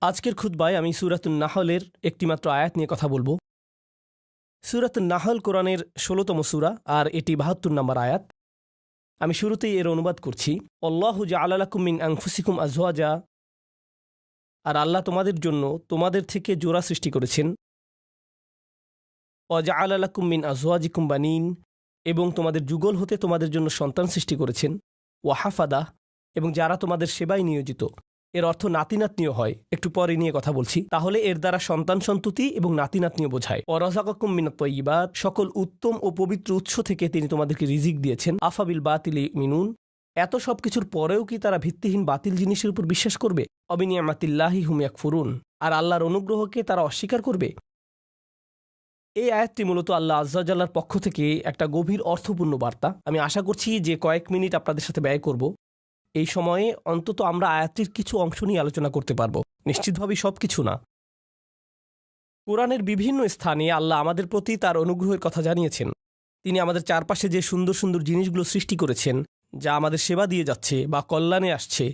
আজকের খুতবায় আমি সূরাতুন নাহলের একটিমাত্র আয়াত নিয়ে কথা বলবো। সূরাতুন নাহল কোরআনের ১৬তম সূরা আর এটি ৭২ নম্বর আয়াত। আমি শুরুতেই এর অনুবাদ করছি। আল্লাহু জাআলা লাকুম মিন আনফুসিকুম আজওয়াজা, আর আল্লাহ তোমাদের জন্য তোমাদের থেকে জোড়া সৃষ্টি করেছেন। ওয়া জাআলা লাকুম মিন আজওয়াজিকুম বানিন, এবং তোমাদের যুগল হতে তোমাদের জন্য সন্তান সৃষ্টি করেছেন। ওয়া হাফাদা, এবং যারা তোমাদের সেবায় নিয়োজিত। এর অর্থ নাতি নাতনিও হয়, একটু পরে নিয়ে কথা বলছি। তাহলে এর দ্বারা সন্তান সন্ততি এবং নাতি নাতনিও বোঝায়। ওয়ারাযাকাকুম মিনাত তাইয়্যিবাত, সকল উত্তম ও পবিত্র উৎস থেকে তিনি তোমাদেরকে রিজিক দিয়েছেন। আফাবিল বাতিলি মিনুন, এত সব কিছুর পরেও কি তারা ভিত্তিহীন বাতিল জিনিসের উপর বিশ্বাস করবে? অবিনিয়ামাতিল্লাহি হুম ইয়াকফুরুন, আর আল্লাহর অনুগ্রহকে তারা অস্বীকার করবে। এই আয়াতটি মূলত আল্লাহ আযজা ওয়া জাল্লার পক্ষ থেকে একটা গভীর অর্থপূর্ণ বার্তা। আমি আশা করছি যে কয়েক মিনিট আপনাদের সাথে ব্যয় করব। এই সময়ে অন্তত আমরা আয়াতটির কিছু অংশ নিয়ে আলোচনা করতে পারব, নিশ্চিতভাবেই সব কিছু না। কোরআনের বিভিন্ন স্থানে আল্লাহ আমাদের প্রতি তার অনুগ্রহের কথা জানিয়েছেন। তিনি আমাদের চারপাশে যে সুন্দর সুন্দর জিনিসগুলো সৃষ্টি করেছেন, যা আমাদের সেবা দিয়ে যাচ্ছে বা কল্যাণে আসছে,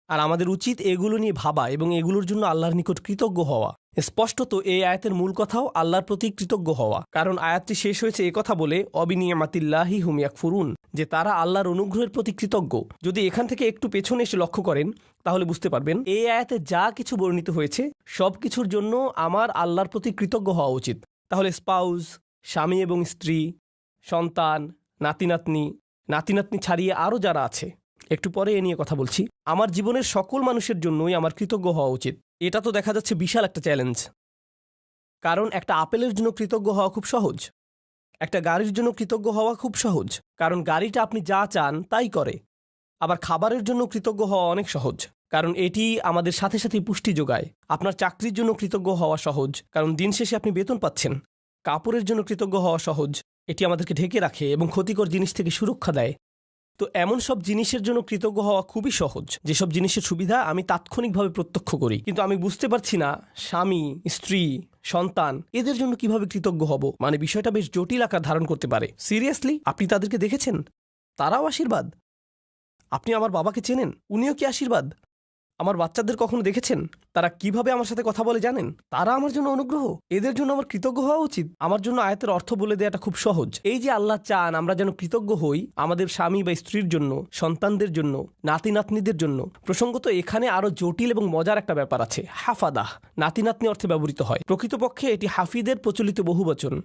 আর আমাদের উচিত এগুলো নিয়ে ভাবা এবং এগুলোর জন্য আল্লাহর নিকট কৃতজ্ঞ হওয়া। স্পষ্টত এই আয়াতের মূল কথাও আল্লাহর প্রতি কৃতজ্ঞ হওয়া, কারণ আয়াতটি শেষ হয়েছে একথা বলে, অবিনিয়ামাতিল্লাহি হুম ইয়াকফুরুন, যে তারা আল্লাহর অনুগ্রহের প্রতি কৃতজ্ঞ। যদি এখান থেকে একটু পেছনে এসে লক্ষ্য করেন তাহলে বুঝতে পারবেন এই আয়াতে যা কিছু বর্ণিত হয়েছে সব কিছুর জন্য আমার আল্লাহর প্রতি কৃতজ্ঞ হওয়া উচিত। তাহলে স্পাউস, স্বামী এবং স্ত্রী, সন্তান, নাতি নাতনি ছাড়িয়ে আরও যারা আছে, একটু পরে এ নিয়ে কথা বলছি, আমার জীবনের সকল মানুষের জন্যই আমার কৃতজ্ঞ হওয়া উচিত। এটা তো দেখা যাচ্ছে বিশাল একটা চ্যালেঞ্জ, কারণ একটা আপেলের জন্য কৃতজ্ঞ হওয়া খুব সহজ, একটা গাড়ির জন্য কৃতজ্ঞ হওয়া খুব সহজ, কারণ গাড়িটা আপনি যা চান তাই করে। আবার খাবারের জন্য কৃতজ্ঞ হওয়া অনেক সহজ, কারণ এটি আমাদের সাথে সাথে পুষ্টি যোগায়। আপনার চাকরির জন্য কৃতজ্ঞ হওয়া সহজ, কারণ দিন শেষে আপনি বেতন পাচ্ছেন। কাপড়ের জন্য কৃতজ্ঞ হওয়া সহজ, এটি আমাদেরকে ঢেকে রাখে এবং ক্ষতিকর জিনিস থেকে সুরক্ষা দেয়। তো এমন সব জিনিসের জন্য কৃতজ্ঞ হওয়া খুবই সহজ, যেসব জিনিসের সুবিধা আমি তাৎক্ষণিকভাবে প্রত্যক্ষ করি, কিন্তু আমি বুঝতে পারছি না স্বামী, স্ত্রী, সন্তান এদের জন্য কিভাবে কৃতজ্ঞ হব। মানে বিষয়টা বেশ জটিল আকার ধারণ করতে পারে। সিরিয়াসলি, আপনি তাদেরকে দেখেছেন? তারাও আশীর্বাদ। আপনি আমার বাবাকে চেনেন, উনিও কি আশীর্বাদ? আমার বাচ্চাদের কখনো দেখেছেন তারা কিভাবে আমার সাথে কথা বলে জানেন? তারা আমার জন্য অনুগ্রহ। এদের জন্য আমার কৃতজ্ঞ হওয়া উচিত। আমার জন্য আয়াতের অর্থ বলে দেওয়াটা খুব সহজ। এই যে আল্লাহ চান আমরা যেন কৃতজ্ঞ হই আমাদের স্বামী বা স্ত্রীর জন্য, সন্তানদের জন্য, নাতি নাতনিদের জন্য। প্রসঙ্গত এখানে আরও জটিল এবং মজার একটা ব্যাপার আছে। হাফাদাহ নাতি নাতনি অর্থে ব্যবহৃত হয়। প্রকৃতপক্ষে এটি হাফিদের প্রচলিত বহুবচন।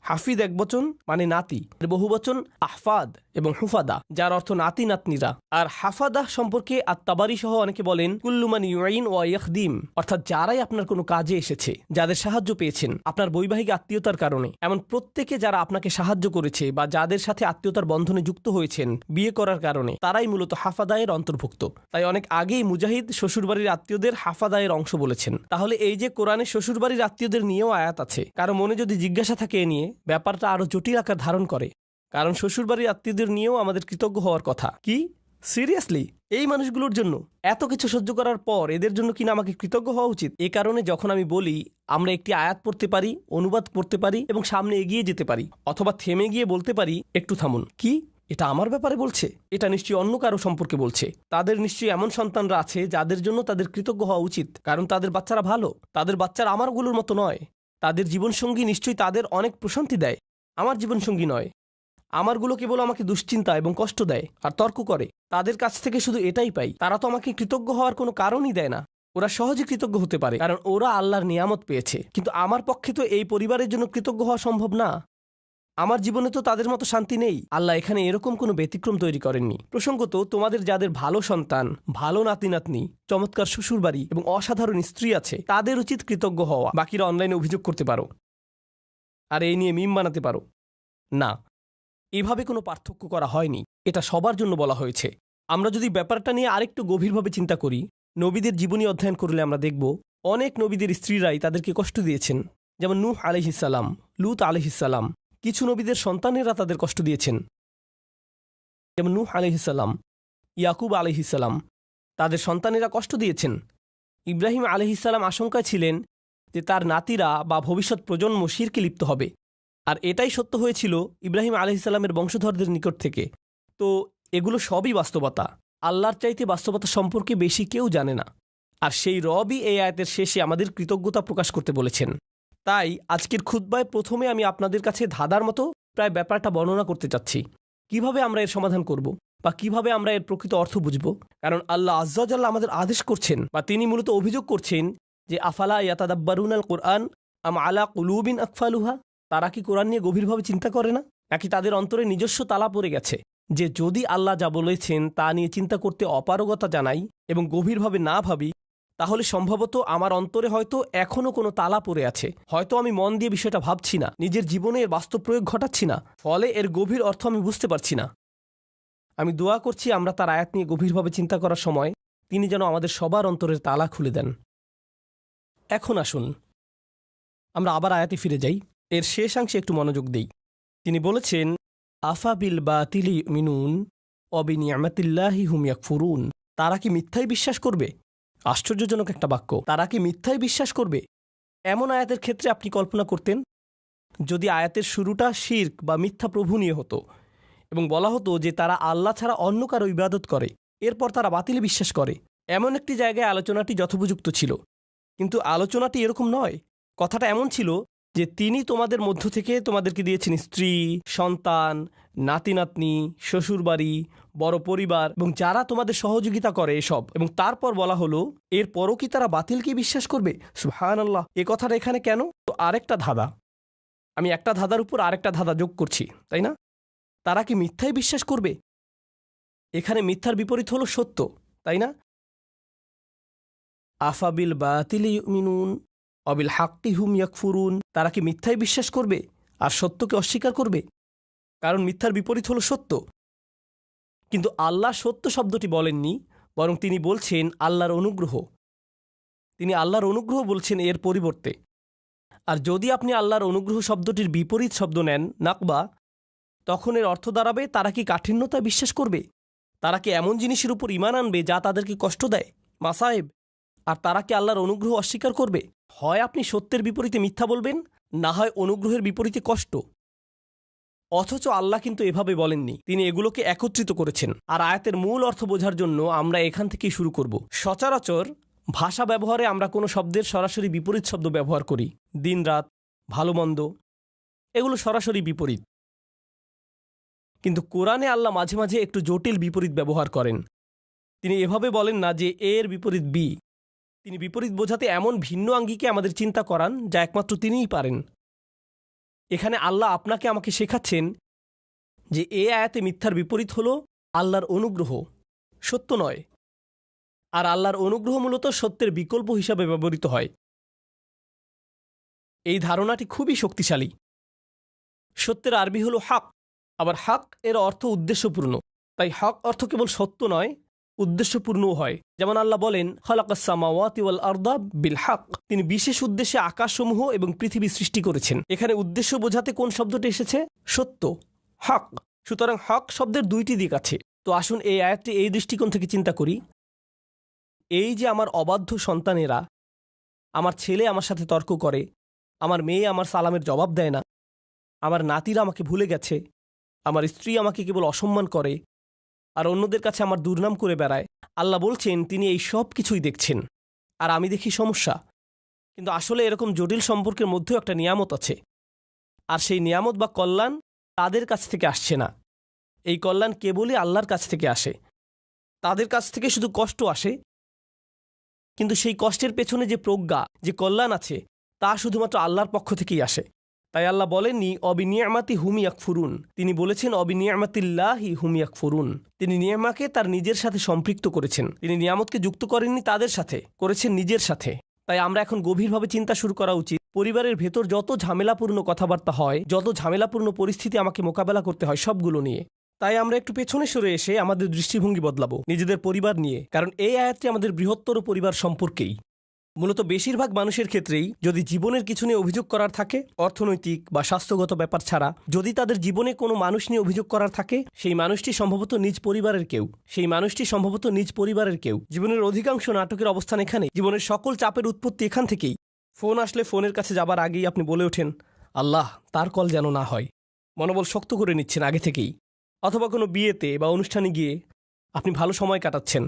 হাফিদ একবচন মানে নাতি, বহুবচন আহফাদ এবং হুফাদা, যার অর্থ নাতি নাতনিরা। আর হাফাদাহ সম্পর্কে আত-তাবারি সহ অনেকে বলেন কুল্লু মান ইউইন ওয়া ইয়াখদিম, অর্থাৎ যারাই আপনার কোনো কাজে এসেছে, যাদের সাহায্য পেয়েছেন আপনার বৈবাহিক আত্মীয়তার কারণে, এমন প্রত্যেকে যারা আপনাকে সাহায্য করেছে বা যাদের সাথে আত্মীয়তার বন্ধনে যুক্ত হয়েছেন বিয়ে করার কারণে, তারাই মূলত হাফাদায়ের অন্তর্ভুক্ত। তাই অনেক আগেই মুজাহিদ শ্বশুরবাড়ির আত্মীয়দের হাফাদায়ের অংশ বলেছেন। তাহলে এই যে কোরআনে শ্বশুরবাড়ির আত্মীয়দের নিয়েও আয়াত আছে, কারো মনে যদি জিজ্ঞাসা থাকে এ নিয়ে, ব্যাপারটা আরো জটিল আকার ধারণ করে, কারণ শ্বশুরবাড়ির আত্মীয়দের নিয়েও আমাদের কৃতজ্ঞ হওয়ার কথা। কি সিরিয়াসলি? এই মানুষগুলোর জন্য এত কিছু সহ্য করার পর এদের জন্য কিনা আমাকে কৃতজ্ঞ হওয়া উচিত? এ কারণে যখন আমি বলি আমরা একটি আয়াত পড়তে পারি, অনুবাদ পড়তে পারি এবং সামনে এগিয়ে যেতে পারি, অথবা থেমে গিয়ে বলতে পারি একটু থামুন, কি এটা আমার ব্যাপারে বলছে? এটা নিশ্চয়ই অন্য কারো সম্পর্কে বলছে। তাদের নিশ্চয়ই এমন সন্তানরা আছে যাদের জন্য তাদের কৃতজ্ঞ হওয়া উচিত, কারণ তাদের বাচ্চারা ভালো। তাদের বাচ্চারা আমারগুলোর মতো নয়। তাদের জীবনসঙ্গী নিশ্চয়ই তাদের অনেক প্রশান্তি দেয়, আমার জীবনসঙ্গী নয়। আমারগুলো কেবল আমাকে দুশ্চিন্তা এবং কষ্ট দেয় আর তর্ক করে। তাদের কাছ থেকে শুধু এটাই পাই। তারা তো আমাকে কৃতজ্ঞ হওয়ার কোনো কারণই দেয় না। ওরা সহজে কৃতজ্ঞ হতে পারে কারণ ওরা আল্লাহর নিয়ামত পেয়েছে, কিন্তু আমার পক্ষে তো এই পরিবারের জন্য কৃতজ্ঞ হওয়া সম্ভব না। আমার জীবনে তো তাদের মতো শান্তি নেই। আল্লাহ এখানে এরকম কোনো ব্যতিক্রম তৈরি করেননি। প্রসঙ্গত তোমাদের যাদের ভালো সন্তান, ভালো নাতি নাতনি, চমৎকার শ্বশুরবাড়ি এবং অসাধারণ স্ত্রী আছে, তাদের উচিত কৃতজ্ঞ হওয়া। বাকিরা অনলাইনে অভিযোগ করতে পারো আর এই নিয়ে মিম বানাতে পারো। না, এভাবে কোনো পার্থক্য করা হয়নি। এটা সবার জন্য বলা হয়েছে। আমরা যদি ব্যাপারটা নিয়ে আরেকটু গভীরভাবে চিন্তা করি, নবীদের জীবনী অধ্যয়ন করলে আমরা দেখব অনেক নবীদের স্ত্রীরাই তাদেরকে কষ্ট দিয়েছেন। যেমন নূহ আলাইহিসসালাম, লূত আলাইহিসসালাম। কিছু নবীদের সন্তানেরা তাদের কষ্ট দিয়েছেন, যেমন নূহ আলাইহিসসালাম, ইয়াকুব আলাইহিসসালাম, তাদের সন্তানেরা কষ্ট দিয়েছেন। ইব্রাহিম আলাইহিসসালাম আশঙ্কায় ছিলেন যে তার নাতিরা বা ভবিষ্যৎ প্রজন্ম শিরকে লিপ্ত হবে, আর এটাই সত্য হয়েছিল ইব্রাহিম আলাইহিসসালামের বংশধরদের নিকট থেকে। তো এগুলো সবই বাস্তবতা। আল্লাহর চাইতে বাস্তবতা সম্পর্কে বেশি কেউ জানে না। আর সেই রবই এই আয়াতের শেষে আমাদের কৃতজ্ঞতা প্রকাশ করতে বলেছেন। তাই আজকের খুতবায় প্রথমে আমি আপনাদের কাছে ধাঁধার মতো প্রায় ব্যাপারটা বর্ণনা করতে চাচ্ছি, কিভাবে আমরা এর সমাধান করব বা কিভাবে আমরা এর প্রকৃত অর্থ বুঝব। কারণ আল্লাহ আজ্জা ওয়া জাল্লা আমাদের আদেশ করছেন বা তিনি মূলত অভিযোগ করছেন যে আফালা ইয়াতাদাব্বারুন আল কোরআন আম আলা কুলুবিন আকফালুহা, তারা কি কোরআন নিয়ে গভীরভাবে চিন্তা করে না, নাকি তাদের অন্তরে নিজস্ব তালা পড়ে গেছে যে যদি আল্লাহ যা বলেছেন তা নিয়ে চিন্তা করতে অপারগতা জানাই এবং গভীরভাবে না ভাবি, তাহলে সম্ভবত আমার অন্তরে হয়তো এখনও কোনো তালা পড়ে আছে, হয়তো আমি মন দিয়ে বিষয়টা ভাবছি না, নিজের জীবনে এর বাস্তব প্রয়োগ ঘটাচ্ছি না, ফলে এর গভীর অর্থ আমি বুঝতে পারছি না। আমি দোয়া করছি আমরা তার আয়াত নিয়ে গভীরভাবে চিন্তা করার সময় তিনি যেন আমাদের সবার অন্তরের তালা খুলে দেন। এখন আসুন আমরা আবার আয়াতে ফিরে যাই, এর শেষাংশে একটু মনোযোগ দেই। তিনি বলেছেন আফা বিল বাতিলি মিনুন অবিনিয়ামাতিল্লাহি হুম ইয়াকফুরুন, তারা কি মিথ্যায় বিশ্বাস করবে? আশ্চর্যজনক একটা বাক্য, তারা কি মিথ্যায় বিশ্বাস করবে? এমন আয়াতের ক্ষেত্রে আপনি কল্পনা করতেন যদি আয়াতের শুরুটা শিরক বা মিথ্যা প্রভু নিয়ে হতো এবং বলা হতো যে তারা আল্লাহ ছাড়া অন্য কারো ইবাদত করে, এরপর তারা বাতিলে বিশ্বাস করে, এমন একটি জায়গায় আলোচনাটি যথোপযুক্ত ছিল। কিন্তু আলোচনাটি এরকম নয়। কথাটা এমন ছিল যে তিনি তোমাদের মধ্য থেকে তোমাদেরকে দিয়েছেন স্ত্রী, সন্তান, নাতি নাতনি, শ্বশুরবাড়ি, বড় পরিবার এবং যারা তোমাদের সহযোগিতা করে এসব, এবং তারপর বলা হলো এরপরও কি তারা বাতিলকে বিশ্বাস করবে? সুবহানাল্লাহ, এ কথাটা এখানে কেন? তো আরেকটা ধাঁধা, আমি একটা ধাঁধার উপর আরেকটা ধাঁধা যোগ করছি, তাই না? তারা কি মিথ্যায় বিশ্বাস করবে? এখানে মিথ্যার বিপরীত হলো সত্য, তাই না? আফাবিল বাতিলি ইউমিনুন অবিল হাক্কি হুম ইয়াকফুরুন, তারা কি মিথ্যায় বিশ্বাস করবে আর সত্যকে অস্বীকার করবে? কারণ মিথ্যার বিপরীত হলো সত্য। কিন্তু আল্লাহ সত্য শব্দটি বলেননি, বরং তিনি বলছেন আল্লাহর অনুগ্রহ। তিনি আল্লাহর অনুগ্রহ বলছেন এর পরিবর্তে। আর যদি আপনি আল্লাহর অনুগ্রহ শব্দটির বিপরীত শব্দ নেন নাকবা, তখন এর অর্থ দাঁড়াবে তারা কি কাঠিন্যতায় বিশ্বাস করবে? তারা কি এমন জিনিসের উপর ঈমান আনবে যা তাদেরকে কষ্ট দেয়, মাসায়েব? আর তারা কি আল্লাহর অনুগ্রহ অস্বীকার করবে? হয় আপনি সত্যের বিপরীতে মিথ্যা বলবেন, না হয় অনুগ্রহের বিপরীতে কষ্ট। অথচ আল্লাহ কিন্তু এভাবে বলেননি, তিনি এগুলোকে একত্রিত করেছেন। আর আয়াতের মূল অর্থ বোঝার জন্য আমরা এখান থেকেই শুরু করব। সচরাচর ভাষা ব্যবহারে আমরা কোনো শব্দের সরাসরি বিপরীত শব্দ ব্যবহার করি, দিন রাত, ভালো মন্দ, এগুলো সরাসরি বিপরীত। কিন্তু কোরআনে আল্লাহ মাঝে মাঝে একটু জটিল বিপরীত ব্যবহার করেন। তিনি এভাবে বলেন না যে এর বিপরীত বি, তিনি বিপরীত বোঝাতে এমন ভিন্ন আঙ্গিকে আমাদের চিন্তা করান যা একমাত্র তিনিই পারেন। এখানে আল্লাহ আপনাকে আমাকে শেখাচ্ছেন যে এ আয়াতে মিথ্যার বিপরীত হল আল্লাহর অনুগ্রহ, সত্য নয়। আর আল্লাহর অনুগ্রহ মূলত সত্যের বিকল্প হিসাবে ব্যবহৃত হয়। এই ধারণাটি খুবই শক্তিশালী। সত্যের আরবি হল হক, আবার হক এর অর্থ উদ্দেশ্যপূর্ণ। তাই হক অর্থ কেবল সত্য নয়, উদ্দেশ্যপূর্ণও হয়। যেমন আল্লাহ বলেন খালাকাস সামাওয়াতি ওয়াল আরদা বিল হক, তিনি বিশেষ উদ্দেশ্যে আকাশসমূহ এবং পৃথিবী সৃষ্টি করেছেন। এখানে উদ্দেশ্য বোঝাতে কোন শব্দটি এসেছে? সত্য, হক। সুতরাং হক শব্দের দুইটি দিক আছে। তো আসুন এই আয়াতটি এই দৃষ্টিকোণ থেকে চিন্তা করি। এই যে আমার অবাধ্য সন্তানেরা, আমার ছেলে আমার সাথে তর্ক করে, আমার মেয়ে আমার সালামের জবাব দেয় না, আমার নাতিরা আমাকে ভুলে গেছে, আমার স্ত্রী আমাকে কেবল অসম্মান করে, আর অন্যদের কাছে আমার দুর্নাম করে বেড়ায়। আল্লাহ বলছেন তিনি এই সব কিছুই দেখছেন, আর আমি দেখি সমস্যা। কিন্তু আসলে এরকম জটিল সম্পর্কের মধ্যেও একটা নিয়ামত আছে, আর সেই নিয়ামত বা কল্যাণ তাদের কাছ থেকে আসছে না। এই কল্যাণ কেবলই আল্লাহর কাছ থেকে আসে। তাদের কাছ থেকে শুধু কষ্ট আসে, কিন্তু সেই কষ্টের পেছনে যে প্রজ্ঞা, যে কল্যাণ আছে, তা শুধুমাত্র আল্লাহর পক্ষ থেকেই আসে। তাই আল্লাহ বলেননি অবিনিয়ামাতি হুম ইয়াকফুরুন, তিনি বলেছেন অবিনিয়ামাতিল্লাহি হুম ইয়াকফুরুন। তিনি নিয়ামাকে তার নিজের সাথে সম্পৃক্ত করেছেন। তিনি নিয়ামতকে যুক্ত করেননি তাদের সাথে, করেছেন নিজের সাথে। তাই আমরা এখন গভীরভাবে চিন্তা শুরু করা উচিত। পরিবারের ভেতর যত ঝামেলাপূর্ণ কথাবার্তা হয়, যত ঝামেলাপূর্ণ পরিস্থিতি আমাকে মোকাবেলা করতে হয়, সবগুলো নিয়ে। তাই আমরা একটু পেছনে সরে এসে আমাদের দৃষ্টিভঙ্গি বদলাবো নিজেদের পরিবার নিয়ে। কারণ এই আয়াতটি আমাদের বৃহত্তর পরিবার সম্পর্কেই। মূলত বেশিরভাগ মানুষের ক্ষেত্রেই যদি জীবনের কিছু নিয়ে অভিযোগ করার থাকে, অর্থনৈতিক বা স্বাস্থ্যগত ব্যাপার ছাড়া যদি তাদের জীবনে কোনো মানুষ নিয়ে অভিযোগ করার থাকে, সেই মানুষটি সম্ভবত নিজ পরিবারের কেউ। জীবনের অধিকাংশ নাটকের অবস্থান এখানে। জীবনের সকল চাপের উৎপত্তি এখান থেকেই। ফোন আসলে ফোনের কাছে যাবার আগেই আপনি বলে ওঠেন আল্লাহ তার কল যেন না হয়। মনোবল শক্ত করে নিচ্ছেন আগে থেকেই। অথবা কোনো বিয়েতে বা অনুষ্ঠানে গিয়ে আপনি ভালো সময় কাটাচ্ছেন,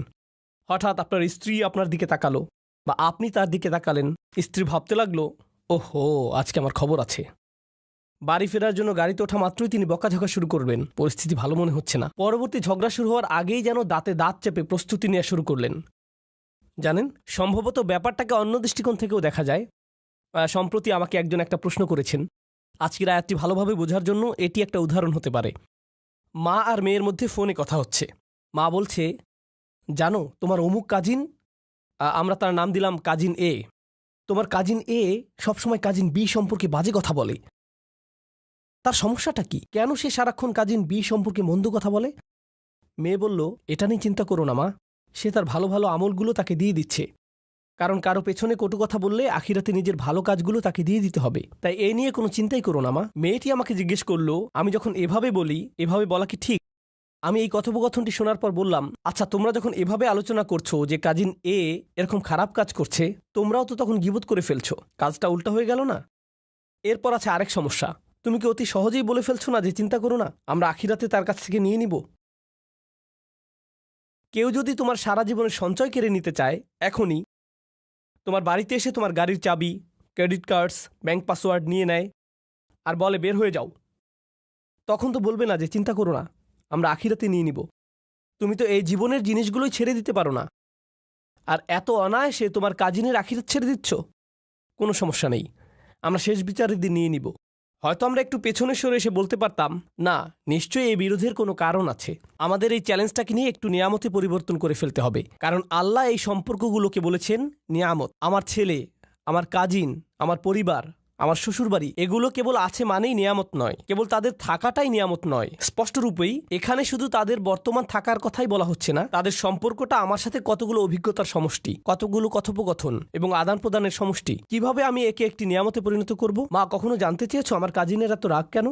হঠাৎ আপনার স্ত্রী আপনার দিকে তাকালো, বা আপনি তার দিকে তাকালেন। স্ত্রী ভাবতে লাগলো, ওহো, আজকে আমার খবর আছে। বাড়ি ফেরার জন্য গাড়িতে ওঠা মাত্রই তিনি বকাঝকা শুরু করবেন। পরিস্থিতি ভালো মনে হচ্ছে না। পরবর্তী ঝগড়া শুরু হওয়ার আগেই যেন দাঁতে দাঁত চেপে প্রস্তুতি নেওয়া শুরু করলেন। জানেন, সম্ভবত ব্যাপারটাকে অন্য দৃষ্টিকোণ থেকেও দেখা যায়। সম্প্রতি আমাকে একজন একটা প্রশ্ন করেছেন। আজকের আয়াতটি ভালোভাবে বোঝার জন্য এটি একটা উদাহরণ হতে পারে। মা আর মেয়ের মধ্যে ফোনে কথা হচ্ছে। মা বলছে, জানো তোমার অমুক কাজিন, আমরা তার নাম দিলাম কাজিন এ, তোমার কাজিন এ সবসময় কাজিন বি সম্পর্কে বাজে কথা বলে। তার সমস্যাটা কি? কেন সে সারাক্ষণ কাজিন বি সম্পর্কে মন্দ কথা বলে? মেয়ে বলল, এটা নিয়ে চিন্তা করো না মা, সে তার ভালো ভালো আমলগুলো তাকে দিয়ে দিচ্ছে। কারণ কারো পেছনে কটু কথা বললে আখিরাতে নিজের ভালো কাজগুলো তাকে দিয়ে দিতে হবে। তাই এ নিয়ে কোনো চিন্তাই করো না মা। মেয়েটি আমাকে জিজ্ঞেস করলো, আমি যখন এভাবে বলি, এভাবে বলা কি ঠিক? আমি এই কথোপকথনটি শোনার পর বললাম, আচ্ছা, তোমরা যখন এভাবে আলোচনা করছো যে কাজিন এ এরকম খারাপ কাজ করছে, তোমরাও তো তখন গীবত করে ফেলছো। কাজটা উল্টা হয়ে গেল না? এরপর আছে আরেক সমস্যা। তুমি কি অতি সহজেই বলে ফেলছো না যে চিন্তা করো না, আমরা আখিরাতে তার কাছ থেকে নিয়ে নিব? কেউ যদি তোমার সারা জীবনের সঞ্চয় কেড়ে নিতে চায়, এখনই তোমার বাড়িতে এসে তোমার গাড়ির চাবি, ক্রেডিট কার্ডস, ব্যাংক পাসওয়ার্ড নিয়ে নেয় আর বলে বের হয়ে যাও, তখন তো বলবে না যে চিন্তা করো না, আমরা আখিরাতে নিয়ে নিব। তুমি তো এই জীবনের জিনিসগুলোই ছেড়ে দিতে পারো না, আর এত অনায়াসে তোমার কাজিনের আখিরাত ছেড়ে দিচ্ছ। কোনো সমস্যা নেই, আমরা শেষ বিচারের দিন নিয়ে নিব। হয়তো আমরা একটু পেছনে সরে এসে বলতে পারতাম, না, নিশ্চয়ই এই বিরোধের কোনো কারণ আছে। আমাদের এই চ্যালেঞ্জটাকে নিয়ে একটু নিয়ামতে পরিবর্তন করে ফেলতে হবে। কারণ আল্লাহ এই সম্পর্কগুলোকে বলেছেন নিয়ামত। আমার ছেলে, আমার কাজিন, আমার পরিবার, আমার শ্বশুরবাড়ি, এগুলো কেবল আছে মানেই নিয়ামত নয়, কেবল তাদের থাকাটাই নিয়ামত নয়। স্পষ্টরূপেই এখানে শুধু তাদের বর্তমান থাকার কথাই বলা হচ্ছে না, তাদের সম্পর্কটা আমার সাথে কতগুলো অভিজ্ঞতার সমষ্টি, কতগুলো কথোপকথন এবং আদান প্রদানের সমষ্টি। কিভাবে আমি একে একটি নিয়ামতে পরিণত করব? মা, কখনো জানতে চেয়েছো আমার কাজিনের এত রাগ কেন?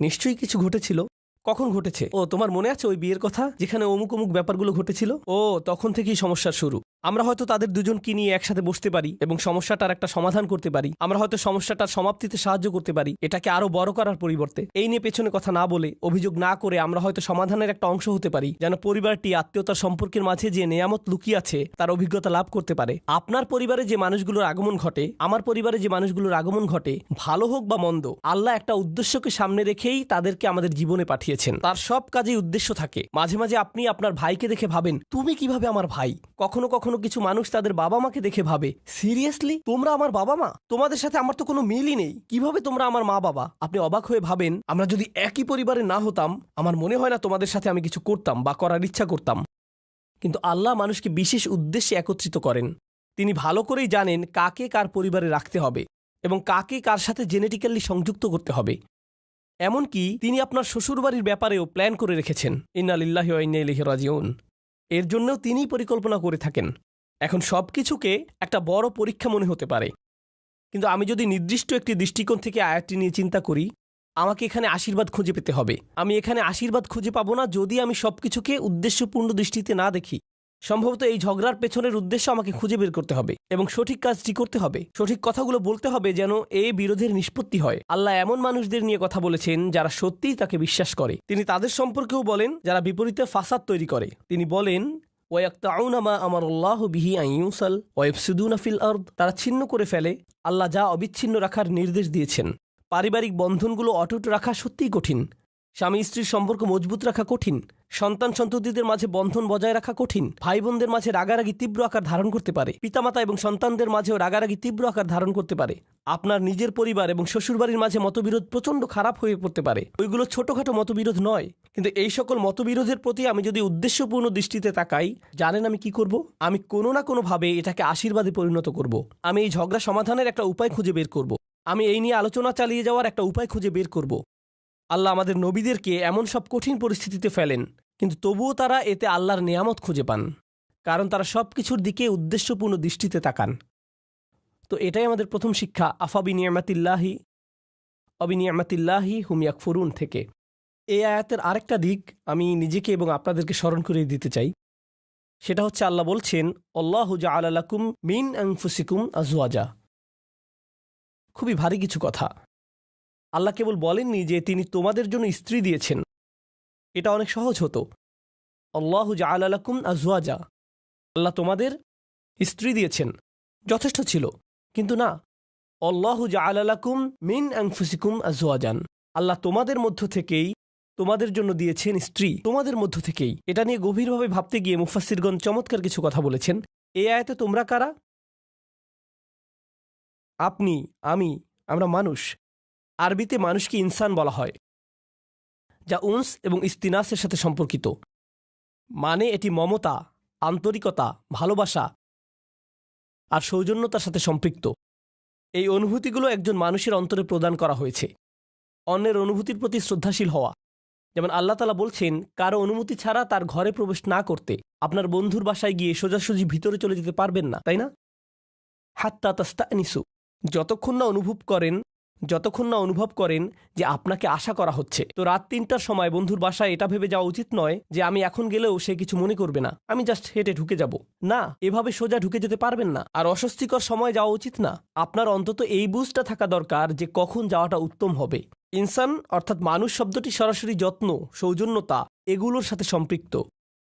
নিশ্চয়ই কিছু ঘটেছিল। কখন ঘটেছে? ও, তোমার মনে আছে ওই বিয়ের কথা, যেখানে অমুক অমুক ব্যাপারগুলো ঘটেছিল? ও, তখন থেকেই সমস্যার শুরু। আমরা হয়তো তাদের দুজনকে নিয়ে একসাথে বসতে পারি এবং সমস্যাটার একটা সমাধান করতে পারি। আমরা হয়তো সমস্যাটার সমাপ্তিতে সাহায্য করতে পারি, এটাকে আরো বড় করার পরিবর্তে। এই নিয়ে পেছনে কথা না বলে, অভিযোগ না করে আমরা হয়তো সমাধানের একটা অংশ হতে পারি, যেন পরিবারটি আত্মীয়তার সম্পর্কের মাঝে যে নেয়ামত লুকিয়ে আছে তার অভিজ্ঞতা লাভ করতে পারে। আপনার পরিবারে যে মানুষগুলোর আগমন ঘটে, আমার পরিবারে যে মানুষগুলোর আগমন ঘটে, ভালো হোক বা মন্দ, আল্লাহ একটা উদ্দেশ্যকে সামনে রেখেই তাদেরকে আমাদের জীবনে পাঠিয়েছেন। তার সব কাজেই উদ্দেশ্য থাকে। মাঝে মাঝে আপনি আপনার ভাইকে দেখে ভাবেন, তুমি কিভাবে আমার ভাই? কখনো কখনো কিছু মানুষ তাদের বাবা মাকে দেখে ভাবে, সিরিয়াসলি তোমরা আমার বাবা মা? তোমাদের সাথে আমার তো কোনো মিলই নেই, কিভাবে তোমরা আমার মা বাবা? আপনি অবাক হয়ে ভাবেন, আমরা যদি একই পরিবারে না হতাম, আমার মনে হয় না তোমাদের সাথে আমি কিছু করতাম বা করার ইচ্ছা করতাম। কিন্তু আল্লাহ মানুষকে বিশেষ উদ্দেশ্যে একত্রিত করেন। তিনি ভালো করেই জানেন কাকে কার পরিবারে রাখতে হবে এবং কাকে কার সাথে জেনেটিক্যালি সংযুক্ত করতে হবে। এমনকি তিনি আপনার শ্বশুরবাড়ির ব্যাপারেও প্ল্যান করে রেখেছেন। ইন্না লিল্লাহি ওয়া ইন্না ইলাইহি রাজিউন। এর জন্যও তিনিই পরিকল্পনা করে থাকেন। এখন সব কিছুকে একটা বড় পরীক্ষা মনে হতে পারে, কিন্তু আমি যদি নির্দিষ্ট একটি দৃষ্টিকোণ থেকে আয়াতটি নিয়ে চিন্তা করি, আমাকে এখানে আশীর্বাদ খুঁজে পেতে হবে। আমি এখানে আশীর্বাদ খুঁজে পাবো না যদি আমি সবকিছুকে উদ্দেশ্যপূর্ণ দৃষ্টিতে না দেখি। সম্ভবত এই ঝগড়ার পেছনের উদ্দেশ্য আমাকে খুঁজে বের করতে হবে এবং সঠিক কাজটি করতে হবে, সঠিক কথাগুলো বলতে হবে, যেন এই বিরোধের নিষ্পত্তি হয়। আল্লাহ এমন মানুষদের নিয়ে কথা বলেছেন যারা সত্যিই তাকে বিশ্বাস করে। তিনি তাদের সম্পর্কেও বলেন যারা বিপরীতে ফাসাদ তৈরি করে। তিনি বলেন, ওয়ায়াকতাউনা মা আমারাল্লাহু বিহি আন ইউসাল ওয়া ইফসিদুনা ফিল আরদ। তারা ছিন্ন করে ফেলে আল্লাহ যা অবিচ্ছিন্ন রাখার নির্দেশ দিয়েছেন। পারিবারিক বন্ধনগুলো অটুট রাখা সত্যিই কঠিন। স্বামী স্ত্রীর সম্পর্ক মজবুত রাখা কঠিন। সন্তান সন্ততিদের মাঝে বন্ধন বজায় রাখা কঠিন। ভাই বোনদের মাঝে রাগারাগি তীব্র আকার ধারণ করতে পারে। পিতামাতা এবং সন্তানদের মাঝেও রাগারাগি তীব্র আকার ধারণ করতে পারে। আপনার নিজের পরিবার এবং শ্বশুরবাড়ির মাঝে মতবিরোধ প্রচণ্ড খারাপ হয়ে পড়তে পারে। ওইগুলো ছোটখাটো মতবিরোধ নয়, কিন্তু এই সকল মতবিরোধের প্রতি আমি যদি উদ্দেশ্যপূর্ণ দৃষ্টিতে তাকাই, জানেন আমি কি করব? আমি কোনো না কোনোভাবে এটাকে আশীর্বাদে পরিণত করব। আমি এই ঝগড়া সমাধানের একটা উপায় খুঁজে বের করব। আমি এই নিয়ে আলোচনা চালিয়ে যাওয়ার একটা উপায় খুঁজে বের করব। আল্লাহ আমাদের নবীদেরকে এমন সব কঠিন পরিস্থিতিতে ফেলেন, কিন্তু তবুও তারা এতে আল্লাহর নেয়ামত খুঁজে পান, কারণ তারা সব কিছুর দিকে উদ্দেশ্যপূর্ণ দৃষ্টিতে তাকান। তো এটাই আমাদের প্রথম শিক্ষা, আবিনিয়ামাতিল্লাহি হুম ইয়াকফুরুন থেকে। এই আয়াতের আরেকটা দিক আমি নিজেকে এবং আপনাদেরকে স্মরণ করিয়ে দিতে চাই। সেটা হচ্ছে আল্লাহ বলছেন, আল্লাহু জাআলা লাকুম মিন আনফুসিকুম আজওয়াজা। খুবই ভারী কিছু কথা। আল্লাহ কেবল বলেননি যে তিনি তোমাদের জন্য স্ত্রী দিয়েছেন। এটা অনেক সহজ হতো। আল্লাহু জাআলা লাকুম আজওয়াজা, আল্লাহ তোমাদের স্ত্রী দিয়েছেন, যথেষ্ট ছিল। কিন্তু না, আল্লাহু জাআলা লাকুম মিন আনফুসিকুম আজওয়াজান, আল্লাহ তোমাদের মধ্য থেকেই তোমাদের জন্য দিয়েছেন স্ত্রী, তোমাদের মধ্য থেকেই। এটা নিয়ে গভীরভাবে ভাবতে গিয়ে মুফাসসিরগণ চমৎকার কিছু কথা বলেছেন। এই আয়াতে তোমরা কারা? আপনি, আমি, আমরা মানুষ। আরবিতে মানুষকে ইনসান বলা হয়, যা উনস এবং ইস্তিনাসের সাথে সম্পর্কিত। মানে এটি মমতা, আন্তরিকতা, ভালোবাসা আর সৌজন্যতার সাথে সম্পৃক্ত। এই অনুভূতিগুলো একজন মানুষের অন্তরে প্রদান করা হয়েছে। অন্যের অনুভূতির প্রতি শ্রদ্ধাশীল হওয়া, যেমন আল্লাহ তাআলা বলছেন কারো অনুমতি ছাড়া তার ঘরে প্রবেশ না করতে। আপনার বন্ধুর বাসায় গিয়ে সোজাসুজি ভিতরে চলে যেতে পারবেন না, তাই না? হাত্তা তাস্তানিসু, যতক্ষণ না অনুভব করেন যে আপনাকে আশা করা হচ্ছে। তো রাত ৩টার সময় বন্ধুর বাসায় এটা ভেবে যাওয়া উচিত নয় যে আমি এখন গেলেও সে কিছু মনে করবে না, আমি জাস্ট হেঁটে ঢুকে যাব। না, এভাবে সোজা ঢুকে যেতে পারবেন না। আর অস্বস্তিকর সময় যাওয়া উচিত না। আপনার অন্তত এই বুঝটা থাকা দরকার যে কখন যাওয়াটা উত্তম হবে। ইনসান অর্থাৎ মানুষ শব্দটি সরাসরি যত্ন, সৌজন্যতা এগুলোর সাথে সম্পৃক্ত।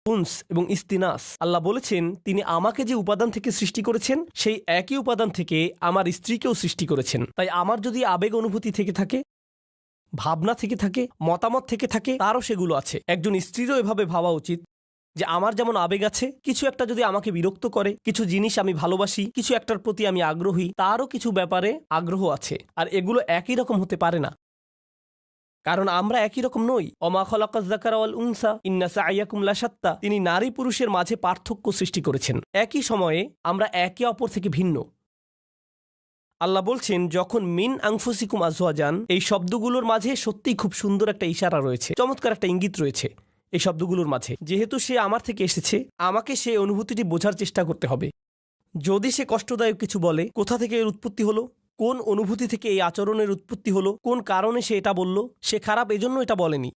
উনস এবং ইস্তিনাস, আল্লাহ বলেছেন তিনি আমাকে যে উপাদান থেকে সৃষ্টি করেছেন সেই একই উপাদান থেকে আমার স্ত্রীকেও সৃষ্টি করেছেন। তাই আমার যদি আবেগ অনুভূতি থেকে থাকে, ভাবনা থেকে থাকে, মতামত থেকে থাকে, তারও সেগুলো আছে। একজন স্ত্রীরও এভাবে ভাবা উচিত যে আমার যেমন আবেগ আছে, কিছু একটা যদি আমাকে বিরক্ত করে, কিছু জিনিস আমি ভালোবাসি, কিছু একটার প্রতি আমি আগ্রহী, তারও কিছু ব্যাপারে আগ্রহ আছে। আর এগুলো একই রকম হতে পারে না, কারণ আমরা একই রকম নই। ওমা খালাকাজ যাকারা ওয়াল উনসা ইন্না সা'য়াকুম লাশাত্তা, তিনি নারী পুরুষের মাঝে পার্থক্য সৃষ্টি করেছেন। একই সময়ে আমরা একে অপর থেকে ভিন্ন। আল্লাহ বলছেন যখন মিন আনফুসিকুম আজওয়াজান, এই শব্দগুলোর মাঝে সত্যিই খুব সুন্দর একটা ইশারা রয়েছে, চমৎকার একটা ইঙ্গিত রয়েছে এই শব্দগুলোর মাঝে। যেহেতু সে আমার থেকে এসেছে, আমাকে সেই অনুভূতিটি বোঝার চেষ্টা করতে হবে। যদি সে কষ্টদায়ক কিছু বলে, কোথা থেকে এর উৎপত্তি হলো, কোন অনুভূতি থেকে এই আচরণের উৎপত্তি হলো, কোন কারণে সে এটা বলল, সে খারাপ এজন্য এটা বলেনি,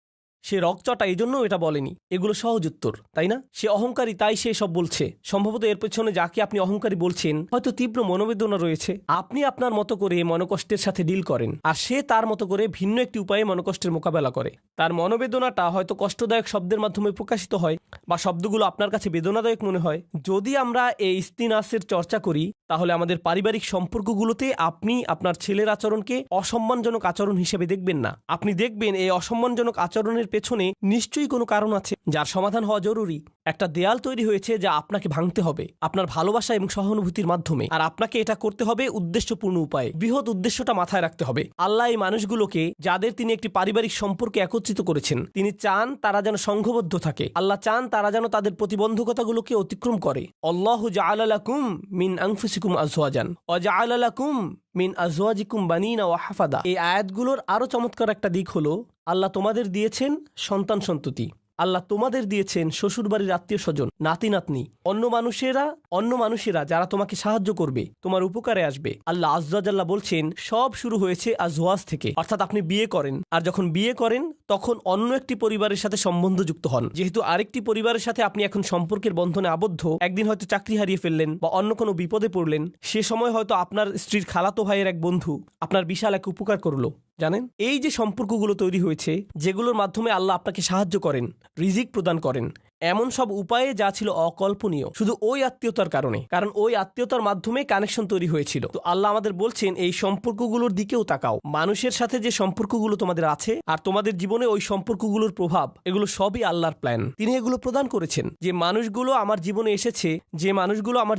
সে রকচটা এজন্য এটা বলেনি, এগুলো সহজ উত্তর, তাই না? সে অহংকারী তাই সে সব বলছে। সম্ভবত এর পেছনে যাকে আপনি অহংকারী বলছেন হয়তো তীব্র মনোবেদনা রয়েছে। আপনি আপনার মতো করে মনোকষ্টের সাথে ডিল করেন, আর সে তার মতো করে ভিন্ন একটি উপায়ে মনোকষ্টের মোকাবেলা করে। তার মনোবেদনাটা হয়তো কষ্টদায়ক শব্দের মাধ্যমে প্রকাশিত হয়, বা শব্দগুলো আপনার কাছে বেদনাদায়ক মনে হয়। যদি আমরা এই ইস্তিনাসের চর্চা করি, তাহলে আমাদের পারিবারিক সম্পর্কগুলোতে আপনি আপনার ছেলের আচরণকে অসম্মানজনক আচরণ হিসেবে দেখবেন না। আপনি দেখবেন এই অসম্মানজনক আচরণের পেছনে নিশ্চয়ই কোনো কারণ আছে যার সমাধান হওয়া জরুরি। একটা দেয়াল তৈরি হয়েছে যা আপনাকে ভাঙতে হবে আপনার ভালোবাসা এবং সহানুভূতির মাধ্যমে, আর আপনাকে এটা করতে হবে উদ্দেশ্যপূর্ণ উপায়ে। বৃহৎ উদ্দেশ্যটা মাথায় রাখতে হবে। আল্লাহ এই মানুষগুলোকে, যাদের তিনি একটি পারিবারিক সম্পর্কে একত্রিত করেছেন, তিনি চান তারা যেন সংঘবদ্ধ থাকে। আল্লাহ চান তারা যেন তাদের প্রতিবন্ধকতাগুলোকে অতিক্রম করে। আল্লাহু জাআলা লাকুম মিন আনফুসিকুম আজওয়াজান ওয়া জাআলা লাকুম মিন আজওয়াজিকুম বানিনা ওয়া হাফাদা। এই আয়াতগুলোর আরো চমৎকার একটা দিক হলো আল্লাহ তোমাদের দিয়েছেন সন্তান সন্ততি, আল্লাহ তোমাদের দিয়েছেন শ্বশুরবাড়ির আত্মীয় স্বজন, নাতি নাতনি, অন্য মানুষেরা যারা তোমাকে সাহায্য করবে, তোমার উপকারে আসবে। আল্লাহ আযজা ওয়া জাল্লা বলছেন সব শুরু হয়েছে আজওয়াজ থেকে, অর্থাৎ আপনি বিয়ে করেন, আর যখন বিয়ে করেন তখন অন্য একটি পরিবারের সাথে সম্বন্ধ যুক্ত হন। যেহেতু আরেকটি পরিবারের সাথে আপনি এখন সম্পর্কের বন্ধনে আবদ্ধ, একদিন হয়তো চাকরি হারিয়ে ফেললেন বা অন্য কোনো বিপদে পড়লেন, সে সময় হয়তো আপনার স্ত্রীর খালাতো ভাইয়ের এক বন্ধু আপনার বিশাল এক উপকার করলো। জানেন, এই যে সম্পর্কগুলো তৈরি হয়েছে, যেগুলোর মাধ্যমে আল্লাহ আপনাকে সাহায্য করেন, রিজিক প্রদান করেন, এমন সব উপায়ে যা ছিল অকল্পনীয় শুধু ওই আত্মীয়তার কারণে, কারণ ওই আত্মীয়তার মাধ্যমে কানেকশন তৈরি হয়েছিল। তো আল্লাহ আমাদের বলছেন এই সম্পর্কগুলোর দিকেও তাকাও। মানুষের সাথে যে সম্পর্কগুলো তোমাদের আছে আর তোমাদের জীবনে ওই সম্পর্কগুলোর প্রভাব, এগুলো সবই আল্লাহর প্ল্যান। তিনি এগুলো প্রদান করেছেন। যে মানুষগুলো আমার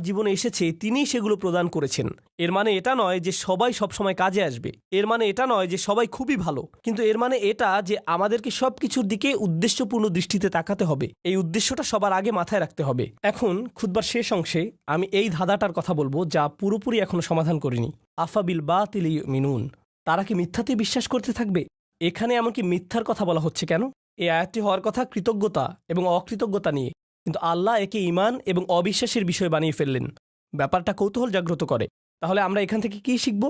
জীবনে এসেছে তিনিই সেগুলো প্রদান করেছেন। এর মানে এটা নয় যে সবাই সবসময় কাজে আসবে, এর মানে এটা নয় যে সবাই খুবই ভালো, কিন্তু এর মানে এটা যে আমাদেরকে সবকিছুর দিকে উদ্দেশ্যপূর্ণ দৃষ্টিতে তাকাতে হবে। এই উদ্দেশ্যটা সবার আগে মাথায় রাখতে হবে। এখন খুতবার শেষ অংশে আমি এই ধাঁধাটার কথা বলবো যা পুরোপুরি এখনো সমাধান করিনি। আফাবিল বাতিলি ইউমিনুন, তারা কি মিথ্যাতে বিশ্বাস করতে থাকবে? এখানে এমনকি মিথ্যার কথা বলা হচ্ছে কেন? এই আয়াতটি হওয়ার কথা কৃতজ্ঞতা এবং অকৃতজ্ঞতা নিয়ে, কিন্তু আল্লাহ একে ঈমান এবং অবিশ্বাসের বিষয় বানিয়ে ফেললেন। ব্যাপারটা কৌতূহল জাগ্রত করে। তাহলে আমরা এখান থেকে কি শিখব?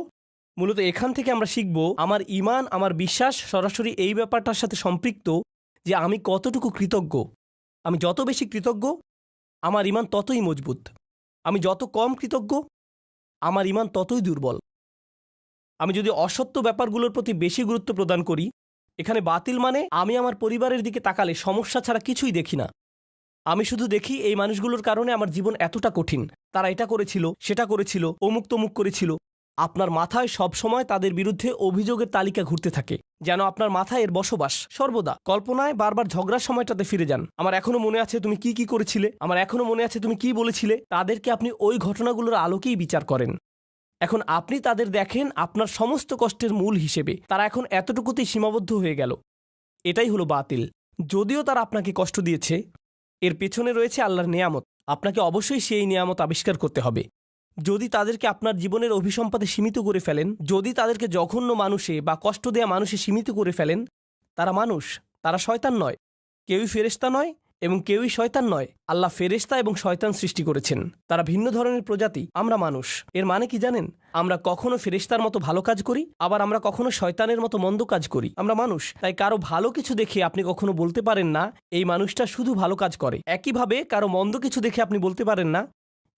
মূলত এখান থেকে আমরা শিখব আমার ঈমান, আমার বিশ্বাস সরাসরি এই ব্যাপারটার সাথে সম্পৃক্ত যে আমি কতটুকু কৃতজ্ঞ। আমি যত বেশি কৃতজ্ঞ আমার ঈমান ততই মজবুত। আমি যত কম কৃতজ্ঞ আমার ঈমান ততই দুর্বল। আমি যদি অসত্য ব্যাপারগুলোর প্রতি বেশি গুরুত্ব প্রদান করি, এখানে বাতিল মানে আমি আমার পরিবারের দিকে তাকালে সমস্যা ছাড়া কিছুই দেখি না। আমি শুধু দেখি এই মানুষগুলোর কারণে আমার জীবন এতটা কঠিন, তারা এটা করেছিল, সেটা করেছিল, অমুক তমুক করেছিল। আপনার মাথায় সবসময় তাদের বিরুদ্ধে অভিযোগের তালিকা ঘুরতে থাকে, যেন আপনার মাথায় এর বসবাস। সর্বদা কল্পনায় বারবার ঝগড়ার সময়টাতে ফিরে যান। আমার এখনো মনে আছে তুমি কি কি করেছিলে, আমার এখনো মনে আছে তুমি কি বলেছিলে। তাদেরকে আপনি ওই ঘটনাগুলোর আলোকেই বিচার করেন। এখন আপনি তাদের দেখেন আপনার সমস্ত কষ্টের মূল হিসেবে। তারা এখন এতটুকুতেই সীমাবদ্ধ হয়ে গেল। এটাই হলো বাতিল। যদিও তারা আপনাকে কষ্ট দিয়েছে, এর পেছনে রয়েছে আল্লাহর নেয়ামত। আপনাকে অবশ্যই সেই নেয়ামত আবিষ্কার করতে হবে। যদি তাদেরকে আপনার জীবনের অভিসম্পাদে সীমিত করে ফেলেন, যদি তাদেরকে জঘন্য মানুষে বা কষ্ট দেয়া মানুষে সীমিত করে ফেলেন, তারা মানুষ, তারা শয়তান নয়। কেউই ফেরেশতা নয় এবং কেউই শয়তান নয়। আল্লাহ ফেরেশতা এবং শয়তান সৃষ্টি করেছেন, তারা ভিন্ন ধরনের প্রজাতি। আমরা মানুষ। এর মানে কি জানেন? আমরা কখনো ফেরেশতার মতো ভালো কাজ করি, আবার আমরা কখনো শয়তানের মতো মন্দ কাজ করি। আমরা মানুষ। তাই কারো ভালো কিছু দেখে আপনি কখনো বলতে পারেন না এই মানুষটা শুধু ভালো কাজ করে। একইভাবে কারো মন্দ কিছু দেখে আপনি বলতে পারেন না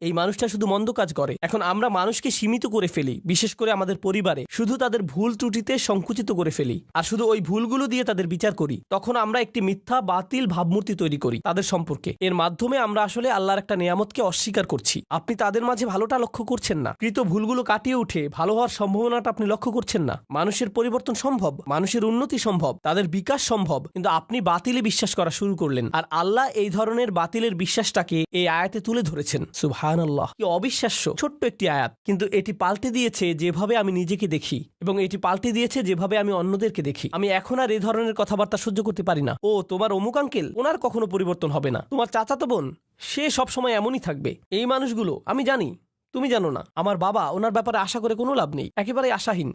এই মানুষটা শুধু মন্দ কাজ করে। এখন আমরা মানুষকে সীমিত করে ফেলি, বিশেষ করে আমাদের পরিবারে। শুধু তাদের ভুল ত্রুটিতে সংকুচিত করে ফেলি, আর শুধু ওই ভুলগুলো দিয়ে তাদের বিচার করি। তখন আমরা একটি মিথ্যা বাতিল ভাবমূর্তি তৈরি করি তাদের সম্পর্কে। এর মাধ্যমে আমরা আসলে আল্লাহর একটা নিয়ামতকে অস্বীকার করছি। আপনি তাদের মাঝে ভালোটা লক্ষ্য করছেন না। কৃত ভুলগুলো কাটিয়ে উঠে ভালো হওয়ার সম্ভাবনাটা আপনি লক্ষ্য করছেন না। মানুষের পরিবর্তন সম্ভব, মানুষের উন্নতি সম্ভব, তাদের বিকাশ সম্ভব, কিন্তু আপনি বাতিলে বিশ্বাস করা শুরু করলেন। আর আল্লাহ এই ধরনের বাতিলের বিশ্বাসটাকে এই আয়াতে তুলে ধরেছেন। সুবহানাল্লাহ, কি অবিশ্বাস্য ছোট্ট একটি আয়াত, কিন্তু এটি পাল্টে দিয়েছে যেভাবে আমি নিজেকে দেখি, এবং এটি পাল্টে দিয়েছে যেভাবে আমি অন্যদেরকে দেখি। আমি এখন আর এই ধরনের কথাবার্তা সহ্য করতে পারি না। ও তোমার অমুক আঙ্কেল, ওনার কখনো পরিবর্তন হবে না। তোমার চাচাতো বোন, সে সবসময় এমনই থাকবে। এই মানুষগুলো আমি জানি, তুমি জানো না। আমার বাবা, ওনার ব্যাপারে আশা করে কোনো লাভ নেই, একেবারে আশাহীন।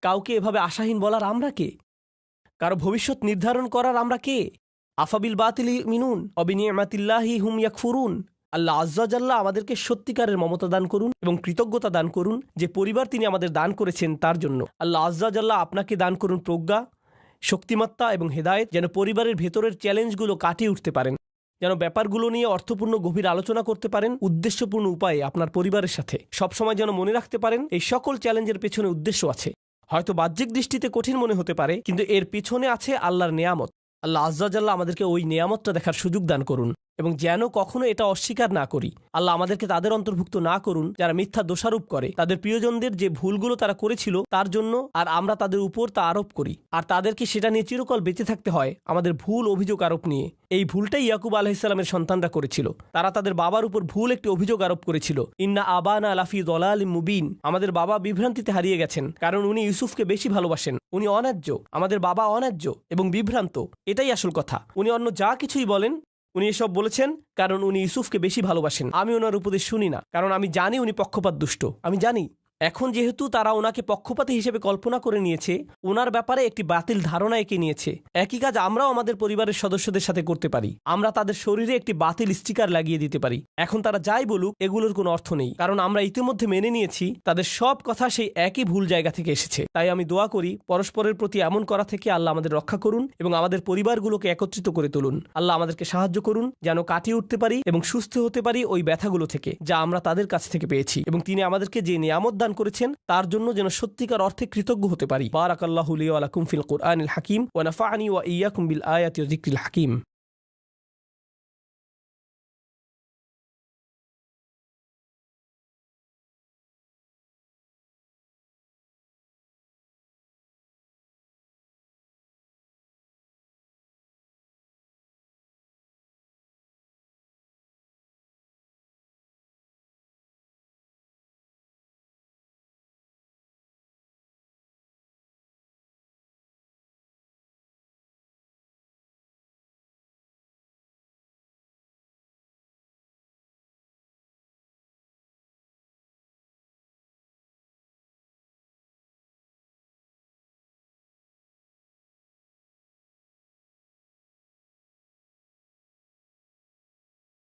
কাউকে এভাবে আশাহীন বলার আমরা কে? কারো ভবিষ্যৎ নির্ধারণ করার আমরা কে? আফাবিল বাতিলি মিনুন অবিনিয়ামাতিল্লাহি হুম ইয়াকফুরুন। আল্লাহ আজ্জা জাল্লাহ আমাদেরকে সত্যিকারের মমতা দান করুন এবং কৃতজ্ঞতা দান করুন যে পরিবার তিনি আমাদের দান করেছেন তার জন্য। আল্লাহ আজ্জা জাল্লাহ আপনাকে দান করুন প্রজ্ঞা, শক্তিমত্তা এবং হেদায়েত, যেন পরিবারের ভেতরের চ্যালেঞ্জগুলো কাটিয়ে উঠতে পারেন, যেন ব্যাপারগুলো নিয়ে অর্থপূর্ণ গভীর আলোচনা করতে পারেন উদ্দেশ্যপূর্ণ উপায়ে আপনার পরিবারের সাথে। সবসময় যেন মনে রাখতে পারেন এই সকল চ্যালেঞ্জের পেছনে উদ্দেশ্য আছে। হয়তো বাহ্যিক দৃষ্টিতে কঠিন মনে হতে পারে, কিন্তু এর পিছনে আছে আল্লাহর নেয়ামত। আল্লাহ আজ্জা জাল্লাহ আমাদেরকে ওই নেয়ামতটা দেখার সুযোগ দান করুন এবং যেন কখনো এটা অস্বীকার না করি। আল্লাহ আমাদেরকে তাদের অন্তর্ভুক্ত না করুন যারা মিথ্যা দোষারোপ করে তাদের প্রিয়জনদের যে ভুলগুলো তারা করেছিল তার জন্য, আর আমরা তাদের উপর তা আরোপ করি, আর তাদেরকে সেটা নিয়ে চিরকাল বেঁচে থাকতে হয় আমাদের ভুল অভিযোগ আরোপ নিয়ে। এই ভুলটাই ইয়াকুব আলাইহিসসালামের সন্তানরা করেছিল। তারা তাদের বাবার উপর ভুল একটি অভিযোগ আরোপ করেছিল, ইন্না আবানা লাফি দলালিম মুবিন। আমাদের বাবা বিভ্রান্তিতে হারিয়ে গেছেন, কারণ উনি ইউসুফকে বেশি ভালোবাসেন। উনি অন্যায্য, আমাদের বাবা অন্যায্য এবং বিভ্রান্ত, এটাই আসল কথা। উনি অন্য যা কিছুই বলেন, উনি এসব বলেছেন কারণ উনি ইউসুফকে বেশি ভালোবাসেন। আমি ওনার উপদেশ শুনি না, কারণ আমি জানি উনি পক্ষপাত দুষ্ট। আমি জানি। এখন যেহেতু তারা ওনাকে পক্ষপাতী হিসেবে কল্পনা করে নিয়েছে, ওনার ব্যাপারে একটি বাতিল ধারণা এঁকে নিয়েছে, একই কাজ আমরাও আমাদের পরিবারের সদস্যদের সাথে করতে পারি। আমরা তাদের শরীরে একটি বাতিল স্টিকার লাগিয়ে দিতে পারি। এখন তারা যাই বলুক এগুলোর কোনো অর্থ নেই, কারণ আমরা ইতিমধ্যে মেনে নিয়েছি তাদের সব কথা সেই একই ভুল জায়গা থেকে এসেছে। তাই আমি দোয়া করি পরস্পরের প্রতি এমন করা থেকে আল্লাহ আমাদের রক্ষা করুন এবং আমাদের পরিবারগুলোকে একত্রিত করে তুলুন। আল্লাহ আমাদেরকে সাহায্য করুন যেন কাটিয়ে উঠতে পারি এবং সুস্থ হতে পারি ওই ব্যথাগুলো থেকে যা আমরা তাদের কাছ থেকে পেয়েছি, এবং তিনি আমাদেরকে যে নিয়ামত দান করেছেন তার জন্য যেন সত্যিকার অর্থে কৃতজ্ঞ হতে পারি। বারাকাল্লাহু লি ওয়া লাকুম ফিল কুরআনিল হাকিম ওয়া নাফা'নি ওয়া ইয়্যাকুম বিল আয়াতি ওয়া যিকরিল হাকিম।